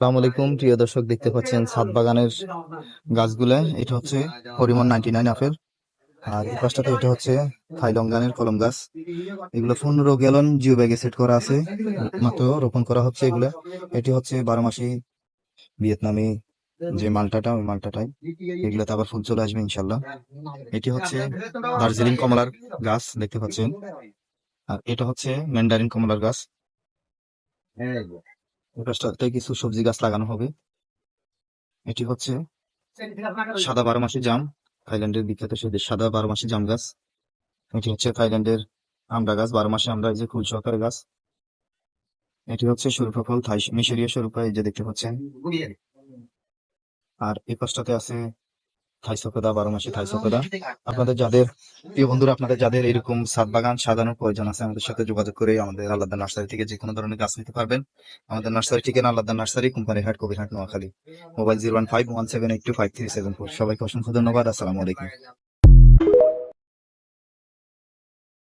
আসসালামু আলাইকুম প্রিয় দর্শক, দেখতে পাচ্ছেন ছাদ বাগানের গাছগুলা। এটা হচ্ছে হরিমন 99 আপেল। আর এই পাশটাতে এটা হচ্ছে থাইলঙ্গানের কলম গাছ। এগুলো 15 গ্যালন জিও ব্যাগে সেট করা আছে, মাত্র রোপণ করা হচ্ছে এগুলা। এটি হচ্ছে 12 মাসি ভিয়েতনামি যে মালটাটা, ওই মালটাটাই। এগুলাতে আবার ফুল চলে আসবে ইনশাল্লাহ। এটি হচ্ছে দার্জিলিং কমলার গাছ, দেখতে পাচ্ছেন। আর এটা হচ্ছে ম্যান্ডারিন কমলার গাছ। এই পাশটাতে কিছু সবজি গাছ লাগানো হবে। এটি হচ্ছে সাদা 12 মাসি জাম, থাইল্যান্ডের বিখ্যাত সেই সাদা 12 মাসি জাম গাছ। এটি হচ্ছে থাইল্যান্ডের আমড়া গাছ, 12 মাসি আমরা, এই যে ফুল সহকারে গাছ। এটি হচ্ছে শরীফা ফল, থাই মিশরীয় শরীফা, এই যে দেখতে পাচ্ছেন। আর এই পাশটাতে আছে থাই সফেদা, 12 মাসি থাই সফেদা। আপনাদের যাদের, প্রিয় বন্ধুরা, আপনাদের যাদের এরকম ছাদ বাগান সাজানোর প্রয়োজন আছে, আমাদের সাথে যোগাযোগ করে আমাদের আলাদা নার্সারি থেকে যে কোনো ধরনের গাছ নিতে পারবেন। আমাদের নার্সারি ঠিকানা আলাদা নার্সারি, কোম্পানি হাট, কবিরহাট, নোয়াখালী। মোবাইল 01517825374। সবাইকে অসংখ্য ধন্যবাদ। আসসালামু আলাইকুম।